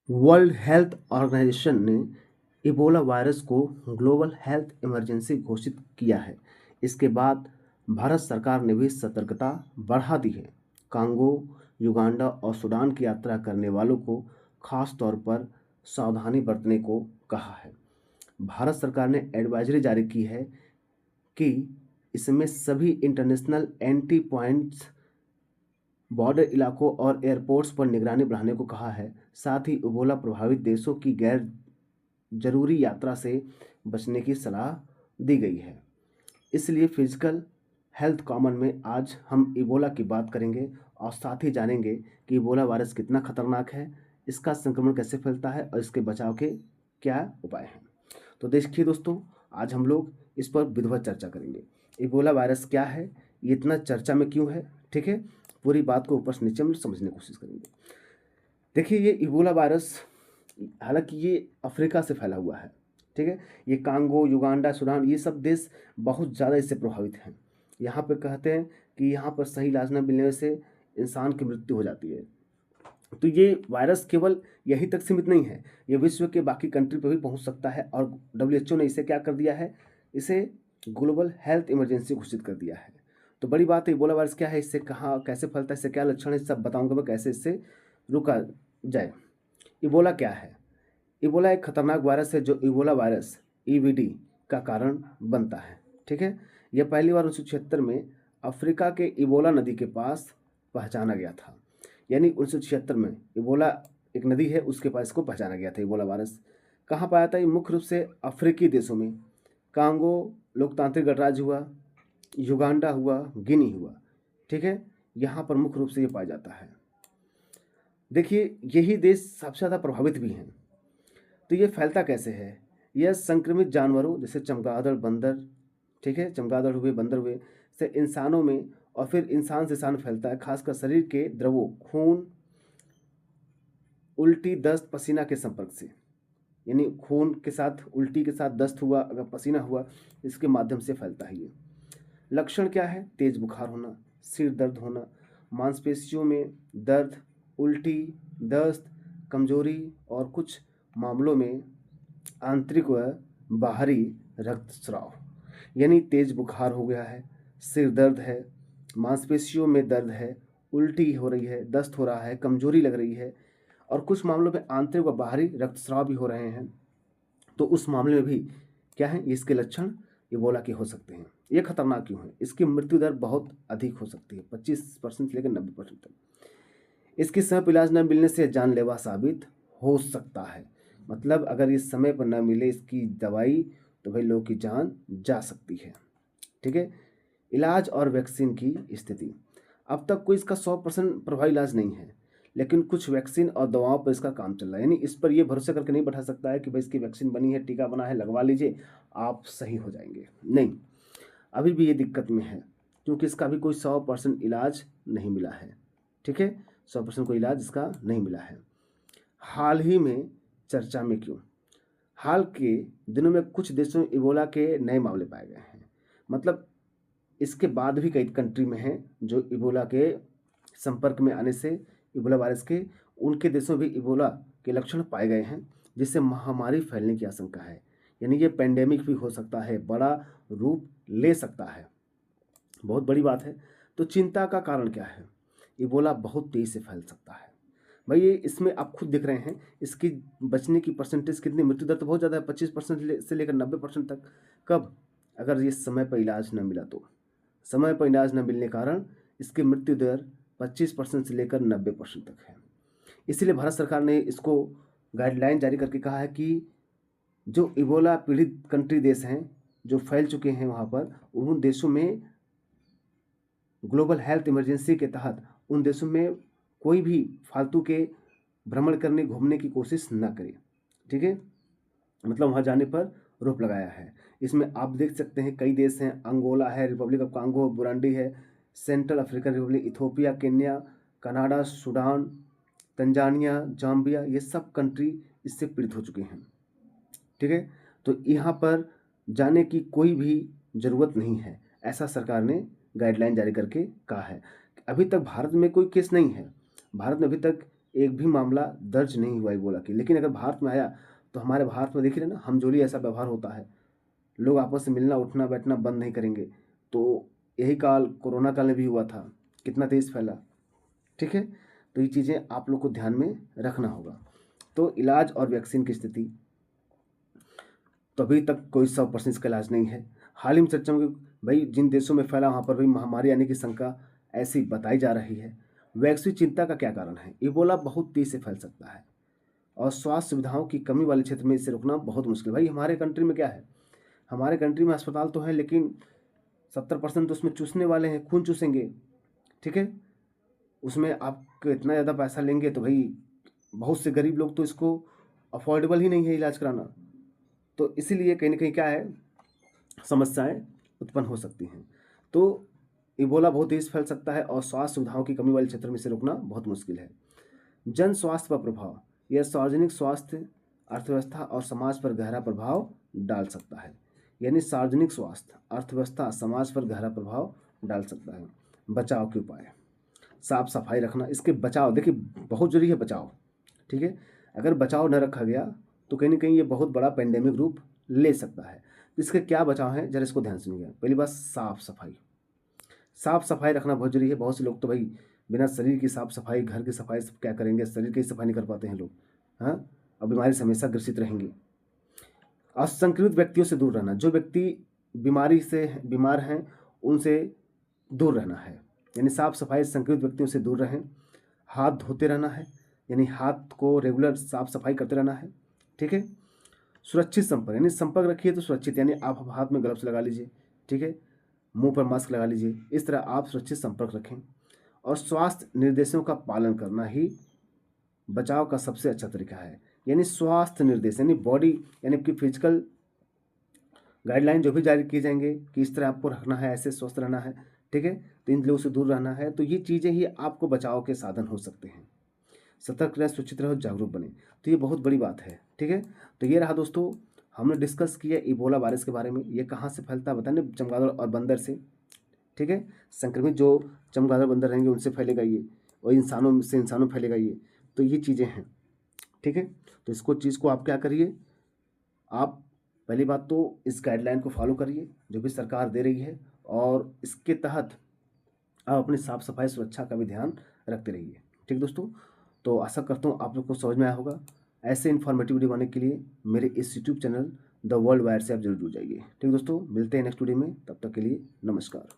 World health organisation ने Ebola virus को global health emergency घोषित किया है। इसके बाद भारत सरकार ने भी सतर्कता बढ़ा दी है। कांगो, युगांडा और सूडान की यात्रा करने वालों को खास तौर पर सावधानी बरतने को कहा है। भारत सरकार ने एडवाइजरी जारी की है कि इसमें सभी इंटरनेशनल एंट्री पॉइंट्स, बॉर्डर इलाकों और एयरपोर्ट्स पर निगरानी बढ़ाने को कहा है। साथ ही इबोला प्रभावित देशों की गैर जरूरी यात्रा से बचने की सलाह दी गई है। इसलिए फिजिकल हेल्थ कॉमन में आज हम इबोला की बात करेंगे और साथ ही जानेंगे कि इबोला वायरस कितना खतरनाक है, इसका संक्रमण कैसे फैलता है और इसके बचाव के क्या उपाय हैं। तो देखिए दोस्तों, आज हम लोग इस पर विधिवत चर्चा करेंगे। इबोला वायरस क्या है, ये इतना चर्चा में क्यों है, ठीक है। पूरी बात को ऊपर से नीचे हम समझने की कोशिश करेंगे। देखिए, ये इबोला वायरस हालांकि ये अफ्रीका से फैला हुआ है, ठीक है। ये कांगो, युगांडा, सूडान, ये सब देश बहुत ज़्यादा इससे प्रभावित हैं। यहाँ पे कहते हैं कि यहाँ पर सही इलाज न मिलने से इंसान की मृत्यु हो जाती है। तो ये वायरस केवल यहीं तक सीमित नहीं है, ये विश्व के बाकी कंट्री पर भी पहुँच सकता है और WHO ने इसे क्या कर दिया है, इसे ग्लोबल हेल्थ इमरजेंसी घोषित कर दिया है। तो बड़ी बात है, इबोला वायरस क्या है, इससे कहाँ कैसे फैलता है, इससे क्या लक्षण है, सब बताऊंगा मैं कैसे इससे रुका जाए। इबोला क्या है? इबोला एक खतरनाक वायरस है जो इबोला वायरस EBD का कारण बनता है, ठीक है। यह पहली बार 1976 में अफ्रीका के इबोला नदी के पास पहचाना गया था। यानी 1976 में इबोला एक नदी है, उसके पास इसको पहचाना गया था। इबोला वायरस कहाँ पाया था? ये मुख्य रूप से अफ्रीकी देशों में, कांगो लोकतांत्रिक गणराज्य हुआ, युगांडा हुआ, गिनी हुआ, ठीक है। यहाँ पर मुख्य रूप से ये पाया जाता है। देखिए, यही देश सबसे ज़्यादा प्रभावित भी हैं। तो ये फैलता कैसे है? यह संक्रमित जानवरों जैसे चमगादड़, बंदर, ठीक है, चमगादड़ हुए, बंदर हुए, से इंसानों में और फिर इंसान से इंसान फैलता है। खासकर शरीर के द्रवों, खून, उल्टी, दस्त, पसीना के संपर्क से। यानी खून के साथ, उल्टी के साथ दस्त हुआ, अगर पसीना हुआ, इसके माध्यम से फैलता है ये। लक्षण क्या है? तेज बुखार होना, सिर दर्द होना, मांसपेशियों में दर्द, उल्टी, दस्त, कमजोरी और कुछ मामलों में आंतरिक व बाहरी रक्तस्राव। यानी तेज बुखार हो गया है, सिर दर्द है, मांसपेशियों में दर्द है, उल्टी हो रही है, दस्त हो रहा है, कमजोरी लग रही है और कुछ मामलों में आंतरिक व बाहरी रक्तस्राव भी हो रहे हैं। तो उस मामले में भी क्या है, इसके लक्षण इबोला के हो सकते हैं। ये खतरनाक क्यों है? इसकी मृत्यु दर बहुत अधिक हो सकती है, 25% से लेकर 90% तक। इसकी समय पर इलाज न मिलने से जानलेवा साबित हो सकता है। मतलब अगर इस समय पर न मिले इसकी दवाई तो भाई लोगों की जान जा सकती है, ठीक है। इलाज और वैक्सीन की स्थिति, अब तक कोई इसका 100% प्रभावी इलाज नहीं है, लेकिन कुछ वैक्सीन और दवाओं पर इसका काम चल रहा है। यानी इस पर यह भरोसा करके नहीं बैठा सकता है कि भाई इसकी वैक्सीन बनी है, टीका बना है, लगवा लीजिए आप सही हो जाएंगे, नहीं। अभी भी ये दिक्कत में है क्योंकि इसका भी कोई 100% इलाज नहीं मिला है, ठीक है। 100% कोई इलाज इसका नहीं मिला है। हाल ही में चर्चा में क्यों? हाल के दिनों में कुछ देशों में इबोला के नए मामले पाए गए हैं। मतलब इसके बाद भी कई कंट्री में हैं जो इबोला के संपर्क में आने से, इबोला वायरस के, उनके देशों में भी इबोला के लक्षण पाए गए हैं, जिससे महामारी फैलने की आशंका है। यानी ये पेंडेमिक भी हो सकता है, बड़ा रूप ले सकता है। बहुत बड़ी बात है। तो चिंता का कारण क्या है? इबोला बहुत तेज़ी से फैल सकता है भाई। ये इसमें आप खुद देख रहे हैं इसकी बचने की परसेंटेज कितनी, मृत्यु दर तो बहुत ज़्यादा है, 25% से लेकर 90% तक। कब? अगर ये समय पर इलाज न मिला तो। समय पर इलाज न मिलने के कारण इसकी मृत्यु दर 25% से लेकर 90% तक है। इसीलिए भारत सरकार ने इसको गाइडलाइन जारी करके कहा है कि जो इबोला पीड़ित कंट्री देश हैं, जो फैल चुके हैं वहाँ पर, उन देशों में ग्लोबल हेल्थ इमरजेंसी के तहत उन देशों में कोई भी फालतू के भ्रमण करने, घूमने की कोशिश न करे, ठीक है। मतलब वहाँ जाने पर रोक लगाया है। इसमें आप देख सकते हैं कई देश हैं, अंगोला है, रिपब्लिक ऑफ कांगो, बुरुंडी है, central African Republic, Ethiopia, Kenya, Canada, Sudan, Tanzania, Zambia, ये सब कंट्री इससे पीड़ित हो चुके हैं, ठीक है। तो यहाँ पर जाने की कोई भी ज़रूरत नहीं है, ऐसा सरकार ने गाइडलाइन जारी करके कहा है। अभी तक भारत में कोई केस नहीं है, भारत में अभी तक एक भी मामला दर्ज नहीं हुआ इबोला की। लेकिन अगर भारत में आया तो हमारे भारत में देख रहे ना, हमजोली ऐसा व्यवहार होता है, लोग आपस में मिलना उठना बैठना बंद नहीं करेंगे। तो यही काल कोरोना काल में भी हुआ था, कितना तेज फैला। ठीक है, तो ये चीज़ें आप लोग को ध्यान में रखना होगा। तो इलाज और वैक्सीन की स्थिति, तो अभी तक कोई 100% इसका इलाज नहीं है। हाल ही में चर्चा में भाई जिन देशों में फैला वहाँ पर भी महामारी आने की शंका ऐसी बताई जा रही है। वैश्विक चिंता का क्या कारण है? इबोला बहुत तेज से फैल सकता है और स्वास्थ्य सुविधाओं की कमी वाले क्षेत्र में इसे रोकना बहुत मुश्किल। भाई हमारे कंट्री में क्या है, हमारे कंट्री में अस्पताल तो है लेकिन 70% तो उसमें चूसने वाले हैं, खून चूसेंगे। ठीक है, उसमें आप इतना ज़्यादा पैसा लेंगे तो भाई बहुत से गरीब लोग तो इसको अफोर्डेबल ही नहीं है इलाज कराना। तो इसीलिए कहीं ना कहीं क्या है, समस्याएं उत्पन्न हो सकती हैं। तो इबोला बहुत तेज फैल सकता है और स्वास्थ्य सुविधाओं की कमी वाले क्षेत्र में इसे रोकना बहुत मुश्किल है। जन स्वास्थ्य पर प्रभाव, यह सार्वजनिक स्वास्थ्य, अर्थव्यवस्था और समाज पर गहरा प्रभाव डाल सकता है। यानी सार्वजनिक स्वास्थ्य, अर्थव्यवस्था, समाज पर गहरा प्रभाव डाल सकता है। बचाव के उपाय, साफ सफाई रखना। इसके बचाव देखिए बहुत जरूरी है बचाव। ठीक है, अगर बचाव न रखा गया तो कहीं ना कहीं ये बहुत बड़ा पेंडेमिक रूप ले सकता है। तो इसके क्या बचाव है जरा इसको ध्यान सुनिए। पहली बात, साफ सफाई, साफ सफाई रखना बहुत जरूरी है। बहुत से लोग तो भाई बिना शरीर की साफ सफाई, घर की सफाई सब क्या करेंगे, शरीर की सफाई नहीं कर पाते हैं लोग। हाँ, और बीमारी से हमेशा ग्रसित रहेंगे। असंक्रमित व्यक्तियों से दूर रहना, जो व्यक्ति बीमारी से बीमार हैं उनसे दूर रहना है, यानी साफ सफाई संक्रमित व्यक्तियों से दूर रहें। हाथ धोते रहना है, यानी हाथ को रेगुलर साफ सफाई करते रहना है। ठीक है, सुरक्षित संपर्क, यानी संपर्क रखिए तो सुरक्षित, यानी आप हाथ में ग्लव्स लगा लीजिए। ठीक है, मुंह पर मास्क लगा लीजिए, इस तरह आप सुरक्षित संपर्क रखें। और स्वास्थ्य निर्देशों का पालन करना ही बचाव का सबसे अच्छा तरीका है। यानी स्वास्थ्य निर्देश यानी बॉडी, यानी आपकी फिजिकल गाइडलाइन जो भी जारी किए जाएंगे कि इस तरह आपको रखना है, ऐसे स्वस्थ रहना है। ठीक है, तो इन लोगों से दूर रहना है। तो ये चीज़ें ही आपको बचाव के साधन हो सकते हैं। सतर्क रहें, सुरक्षित रहो, जागरूक बने, तो ये बहुत बड़ी बात है। ठीक है, तो ये रहा दोस्तों, हमने डिस्कस किया इबोला वायरस के बारे में। ये कहाँ से फैलता है बताने, चमगादड़ और बंदर से। ठीक है, संक्रमित जो चमगादड़ बंदर रहेंगे उनसे फैलेगा ये, और इंसानों से इंसानों में फैलेगा ये। तो ये चीज़ें हैं। ठीक है, तो इसको चीज़ को आप क्या करिए, आप पहली बात तो इस गाइडलाइन को फॉलो करिए जो भी सरकार दे रही है, और इसके तहत आप अपनी साफ सफाई सुरक्षा का भी ध्यान रखते रहिए। ठीक दोस्तों, तो आशा करता हूँ आप लोग को समझ में आया होगा। ऐसे इन्फॉर्मेटिव वीडियो बनाने के लिए मेरे इस YouTube channel the world wire से आप जरूर जुड़ जाइए। ठीक दोस्तों, मिलते हैं नेक्स्ट वीडियो में, तब तक के लिए नमस्कार।